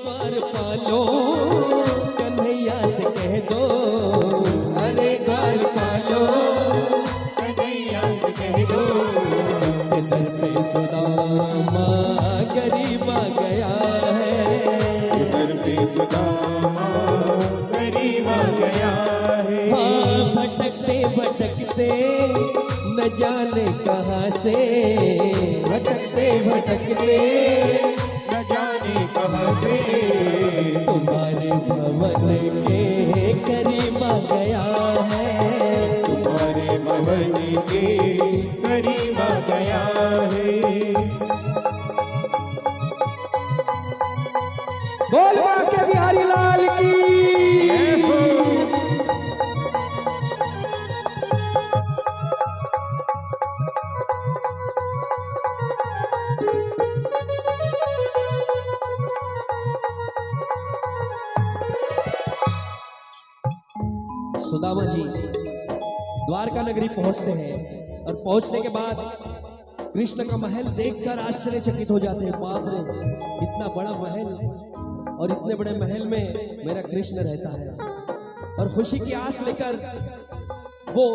द्वारपालो कन्हैया से कह दो, अरे द्वारपालो कन्हैया से कह दो, कि दर पे सुदामा गरीब आ गया है, दर पे सुदामा गरीब आ गया है। हाँ भटकते भटकते न जाने कहाँ से, भटकते भटकते न जाने कहाँ से, तुम्हारे भवन के करीब आ गया है, तुम्हारे भवन के करीब आ गया है। बोल बाके बिहारी लाल की। सुदामा जी द्वारका नगरी पहुंचते हैं और पहुंचने के बाद कृष्ण का महल देखकर आश्चर्यचकित हो जाते हैं। बाप रे, इतना बड़ा महल और इतने बड़े महल में मेरा कृष्ण रहता है। और खुशी की आस लेकर वो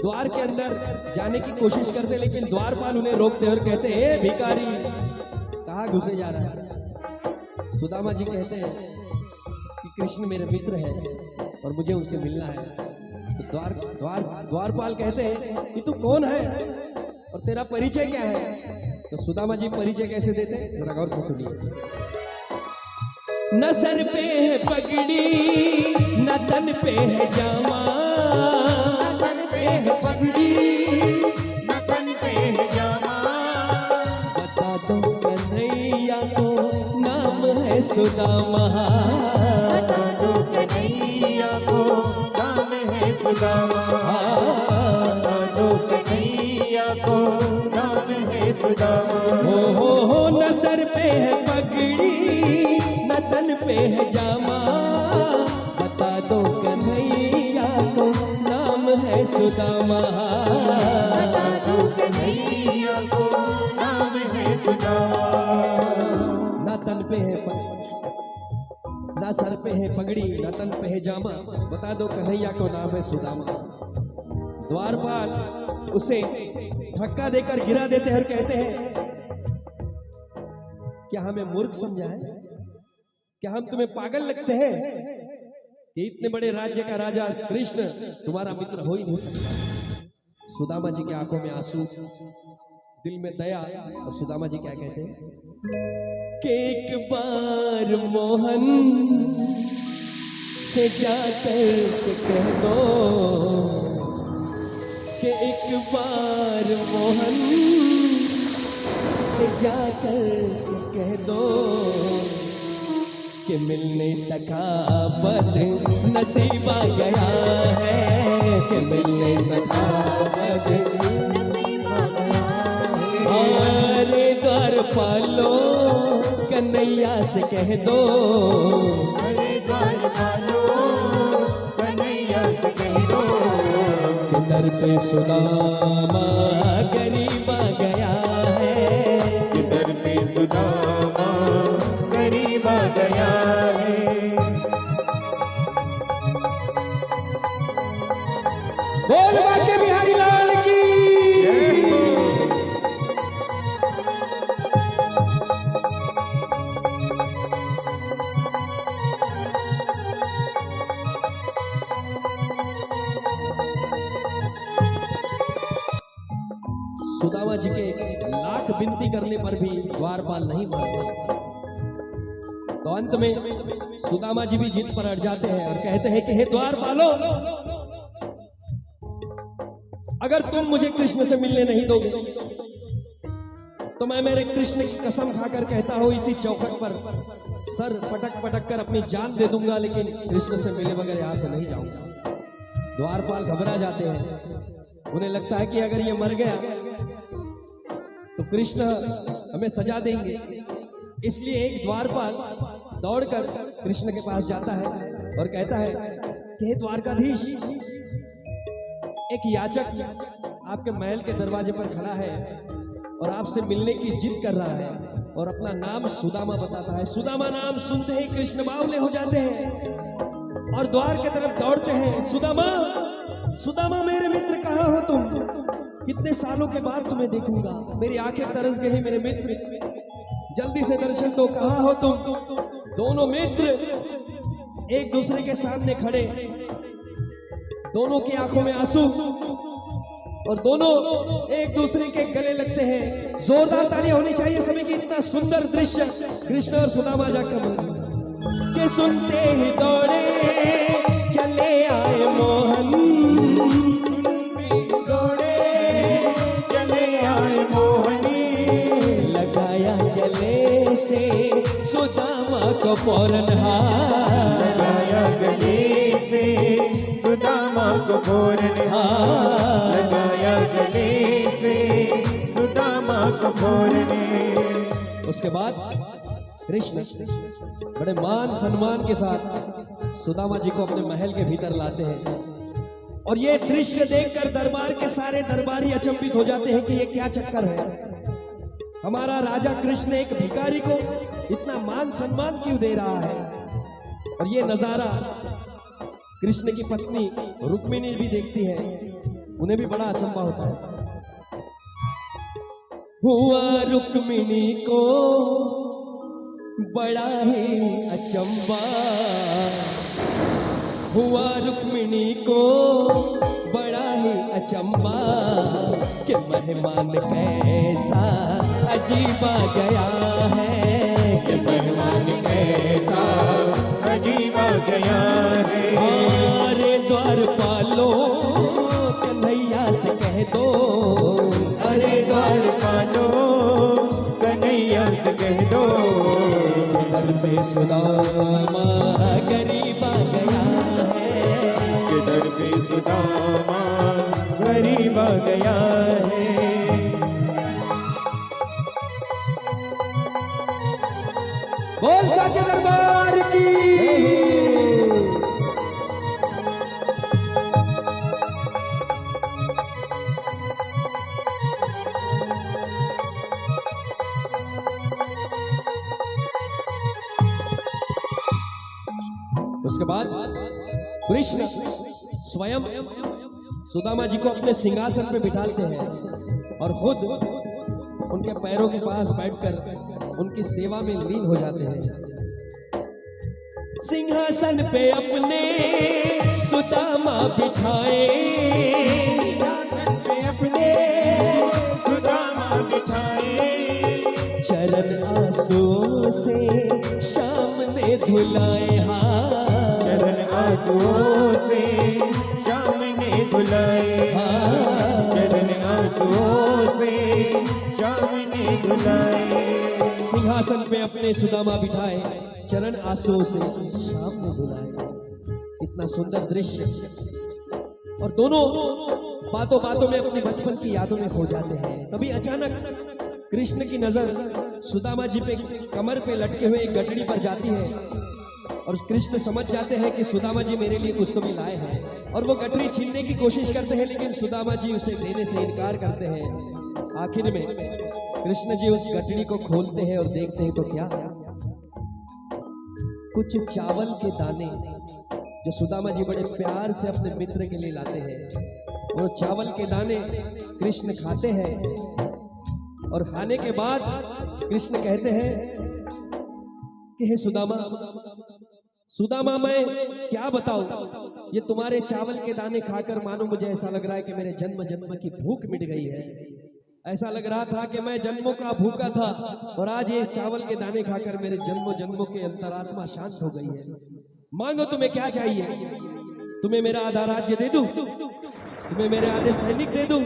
द्वार के अंदर जाने की कोशिश करते, लेकिन द्वारपाल उन्हें रोकते और कहते हैं, भिखारी कहाँ घुसे जा रहा है। सुदामा जी कहते हैं कि कृष्ण मेरे मित्र है और मुझे उनसे मिलना है। तो द्वारपाल कहते हैं कि तू कौन है और तेरा परिचय क्या है। तो सुदामा जी परिचय कैसे देते हैं, जरा गौर से सुनिए। न सर पे है पगड़ी न तन पे है जामा, न सर पे है पगड़ी न तन पे है जामा, बता दो कन्हैया को नाम है सुदामा, बता दो कन्हैया को नाम है सुदामा, बता दो कन्हैया को नाम है सुदामा। हो न सर पे है पगड़ी न तन पे है जामा, बता दो कन्हैया को नाम है सुदामा, बता दो कन्हैया को नाम है सुदामा। ना तन पे है ना सर पे है पगड़ी ना तन पे है जामा, बता दो कन्हैया को नाम है सुदामा। द्वारपाल उसे धक्का देकर गिरा देते हैं और कहते हैं, क्या हमें मूर्ख समझा है? क्या हम तुम्हें पागल लगते हैं कि इतने बड़े राज्य का राजा कृष्ण तुम्हारा मित्र हो ही नहीं सकता। सुदामा जी की आंखों में आंसू, दिल में दया। और सुदामा जी क्या कहते हैं कि एक बार मोहन से जाकर के कह दो, कि एक बार मोहन से जाकर के कह दो कि मिलने सका बद नसीब आ गया है, कि मिलने सका बद नसीब आ गया है। अरे द्वारपालो कन्हैया से कह दो, अरे द्वारपालो कन्हैया से कह दो, कि दर पे सुदामा गरीब आ गया है, कि दर पे सुदामा गरीब आ गया है। बोल बाके बिहारी लाल की। सुदामा जी के लाख विनती करने पर भी द्वारपाल नहीं मानते। तो अंत में सुदामा जी भी जिद पर अड़ जाते हैं और कहते हैं कि हे द्वारपालो, अगर तुम मुझे कृष्ण से मिलने नहीं दोगे तो मैं मेरे कृष्ण की कसम खाकर कहता हूं, इसी चौखट पर सर पटक पटक कर अपनी जान दे दूंगा, लेकिन कृष्ण से मिले बगैर यहां से नहीं जाऊंगा। द्वारपाल घबरा जाते हैं। उन्हें लगता है कि अगर ये मर गया तो कृष्ण हमें सजा देंगे। इसलिए एक द्वारपाल दौड़कर कृष्ण के पास जाता है और कहता है कि हे द्वारकाधीश, एक याचक आपके महल के दरवाजे पर खड़ा है और आपसे मिलने की जिद कर रहा है और अपना नाम सुदामा बताता है। सुदामा नाम सुनते ही कृष्ण बावले हो जाते हैं और द्वार की तरफ दौड़ते हैं। सुदामा, सुदामा मेरे मित्र, कहाँ हो तुम? कितने सालों के बाद तुम्हें देखूंगा, मेरी आंखें तरस गई मेरे मित्र, जल्दी से दर्शन दो, कहाँ हो तुम? दोनों मित्र एक दूसरे के सामने खड़े, दोनों की आंखों में आंसू और दोनों एक दूसरे के गले लगते हैं। जोरदार तालियां होनी चाहिए सभी की। इतना सुंदर दृश्य कृष्ण और सुदामा जाकर के सुनते ही दौड़े चले आए मोहन, दौड़े चले आए मोहनी, लगाया गले से सुदामा को फौरन हाथ, लगाया गले से सुदामा को फौरन हाथ, लगाया गले से सुदामा को फौरन। उसके बाद कृष्ण बड़े मान सम्मान के साथ सुदामा जी को अपने महल के भीतर लाते हैं और ये दृश्य देखकर दरबार के सारे दरबारी अचंभित हो जाते हैं कि ये क्या चक्कर है। हमारा राजा कृष्ण एक भिखारी को इतना मान सम्मान क्यों दे रहा है? और ये नजारा कृष्ण की पत्नी रुक्मिणी भी देखती है, उन्हें भी बड़ा अचंभा होता है। हुआ रुक्मिणी को बड़ा ही अचंभा, हुआ रुक्मिणी को बड़ा ही अचंभा कि मेहमान कैसा अजीबा गया है, कि मेहमान कैसा अजीबा गया है। अरे द्वारपालो कन्हैया से कह दो, अरे द्वारपालो कन्हैया से कह दो, दर पे सुदामा गरीब आ गया है, कि दर पे सुदामा गरीब आ गया है। बोल साचे दरबार की। उसके बाद कृष्ण स्वयं सुदामा जी को अपने सिंहासन पे बिठाते हैं और खुद उनके पैरों के पास बैठकर उनकी सेवा में लीन हो जाते हैं। सिंहासन पे अपने सुदामा बिठाए, सिंहासन पे अपने सुदामा बिठाए, चरण आंसुओं से शाम ने धुलाए हाथ, चरण आंसुओं से शाम ने धुलाए हाथ, चरण आंसुओं से शाम ने धुलाए। सिंहासन पे अपने सुदामा बिठाए, चरण आंसुओं से शाम ने धुलाए। इतना सुंदर दृश्य और दोनों बातों बातों में अपने बचपन की यादों में खो जाते हैं। तभी अचानक कृष्ण की नजर सुदामा जी पे कमर पे लटके हुए एक गठड़ी पर जाती है और कृष्ण समझ जाते हैं कि सुदामा जी मेरे लिए कुछ तो भी लाए हैं और वो गठड़ी छीनने की कोशिश करते हैं, लेकिन सुदामा जी उसे देने से इनकार करते हैं। आखिर में कृष्ण जी उस गठड़ी को खोलते हैं और देखते हैं तो क्या, कुछ चावल के दाने जो सुदामा जी बड़े प्यार से अपने मित्र के लिए लाते हैं। वो चावल के दाने कृष्ण खाते हैं और खाने के बाद कृष्ण कहते हैं कि हे सुदामा, सुदामा मैं क्या बताऊं, ये तुम्हारे चावल के दाने खाकर मानो मुझे ऐसा लग रहा है कि मेरे जन्म जन्म की भूख मिट गई है। ऐसा लग रहा था कि मैं जन्मों का भूखा था और आज ये चावल के दाने खाकर मेरे जन्मों जन्मों के अंतरात्मा शांत हो गई है। मांगो तुम्हें क्या चाहिए, तुम्हें मेरा आधा राज्य दे दूं, तुम्हें मेरे आधे सैनिक दे दूं,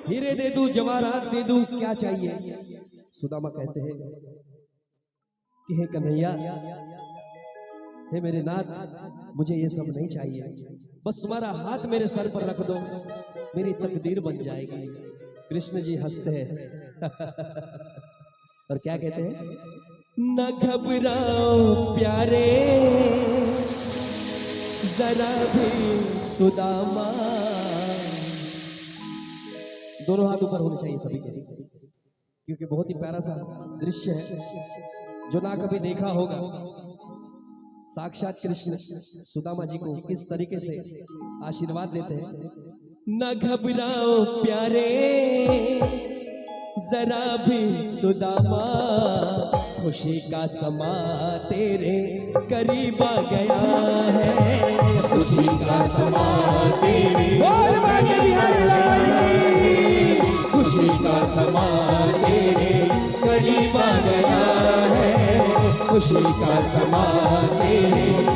हीरे दे दूं, जवाहरात दे दूं, क्या चाहिए? सुदामा कहते हैं कि हे कन्हैया, हे मेरे नाथ, मुझे ये सब नहीं चाहिए, बस तुम्हारा हाथ मेरे सर पर रख दो, मेरी तकदीर बन जाएगी। कृष्ण जी हंसते हैं और क्या कहते हैं, न घबराओ प्यारे जरा भी सुदामा। दोनों हाथ ऊपर होने चाहिए सभी के, क्योंकि बहुत ही प्यारा सा दृश्य है जो ना कभी देखा होगा। साक्षात कृष्ण सुदामा जी को किस तरीके से आशीर्वाद देते हैं। न घबराओ प्यारे जरा भी सुदामा, खुशी का समा तेरे करीब आ गया है। खुशी का समा तेरे खुशी का समा तेरे करीब आ गया है। खुशी का समा तेरे